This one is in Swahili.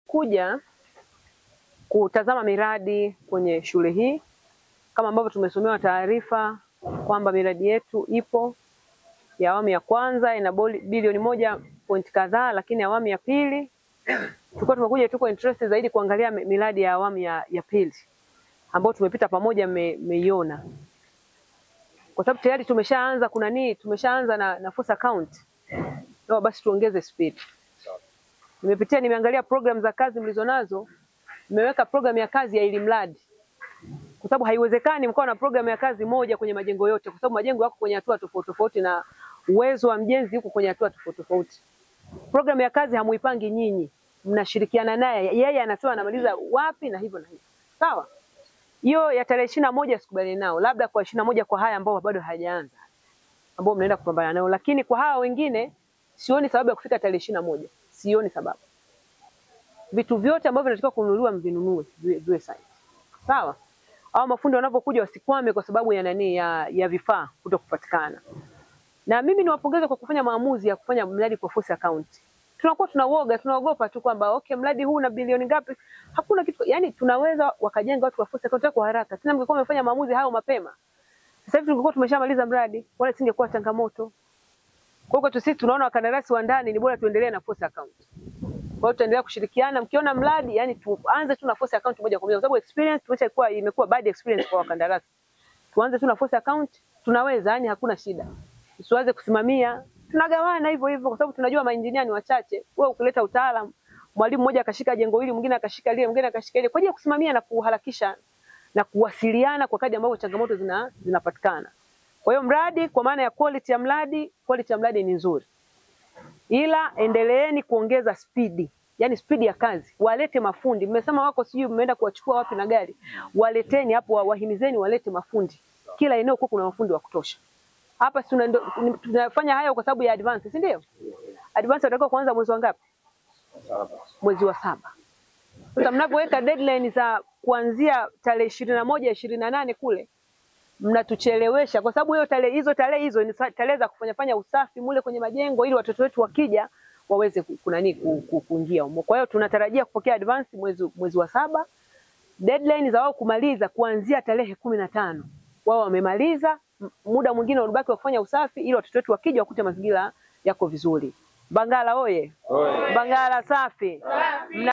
Kuja kutazama miradi kwenye shule hii kama ambavyo tumesomewa taarifa kwamba miradi yetu ipo ya awamu ya kwanza ina bilioni 1 point kadhaa, lakini awamu ya pili tuko interest zaidi kuangalia miradi ya awamu ya pili ambayo tumepita pamoja, mmeiona kwa sababu tayari tumeshaanza tumeshaanza na force account. Ndio basi tuongeze speed. Nimeangalia program za kazi mlizonazo, nimeweka program ya kazi ya ili mradi. Kwa sababu haiwezekani mkao na program ya kazi moja kwenye majengo yote, kwa sababu majengo yako kwenye hatua tofauti tofauti na uwezo wa mjenzi yuko kwenye hatua tofauti tofauti. Program ya kazi hamuipangi nyinyi, mnashirikiana naye. Yeye anasema anamaliza wapi na hivyo na hivyo. Sawa? Hiyo ya tarehe 21 sikubali nao, labda kwa 21 kwa haya ambao bado hajaanza, ambao mnaenda kupambana nao, lakini kwa hawa wengine sioni sababu ya kufika tarehe 21. Sioni sababu. Vitu vyote ambavyo vinatakiwa kununuliwa mvinunue, viwe sahihi. Sawa? Au mafundi wanapokuja wasikwame kwa sababu ya vifaa kutokupatikana. Na mimi niwapongeze kwa kufanya maamuzi ya kufanya mradi kwa force account. Tunakuwa tunaogopa tu kwamba okay, mradi huu na bilioni ngapi? Hakuna kitu, yani tunaweza wakajenga watu kwa force account kwa haraka. Tena mngekuwa mmefanya maamuzi hayo mapema, sasa hivi tungekuwa tumeshamaliza mradi, wala singekuwa changamoto. Kwa hiyo sisi tunaona wakandarasi wa ndani ni bora tuendelee na force account. Kwa hiyo tutaendelea kushirikiana, mkiona mradi yani tuanze tu na force account moja kwa moja, kwa sababu experience imekuwa bad experience kwa wakandarasi. Tuanze tu na force account, tunaweza, yani hakuna shida. Usiwaze kusimamia, tunagawana hivyo hivyo kwa sababu tunajua maengineer ni wachache. Wewe ukileta utaalamu, mwalimu mmoja akashika jengo hili, mwingine akashika lile, mwingine akashika ile, kwa ajili ya kusimamia na kuharakisha na kuwasiliana kwa kadri ambavyo changamoto zinapatikana. Kwa hiyo mradi, kwa maana ya quality ya mradi ni nzuri. Ila endeleeni kuongeza spidi, yani spidi ya kazi. Walete mafundi. Mmesema wako sijui mmeenda kuwachukua wapi na gari. Waleteni hapo, wahimizeni walete mafundi. Kila eneo kuna mafundi wa kutosha. Hapa tunafanya haya kwa sababu ya advance, si ndio? Advance inatakiwa kuanza mwezi wa ngapi? Mwezi wa 7. Sasa mnapoweka deadline za kuanzia tarehe 21, 28 kule, mnatuchelewesha kwa sababu hizo tarehe ni tarehe za kufanya usafi mule kwenye majengo ili watoto wetu wakija waweze kuingia humo. Kwa hiyo tunatarajia kupokea advance mwezi wa 7. Deadline za wao kumaliza kuanzia tarehe 15. Wao wamemaliza, muda mwingine unabaki wa kufanya usafi ili watoto wetu wakija wakute mazingira yako vizuri. Mbagala oye! Mbagala safi!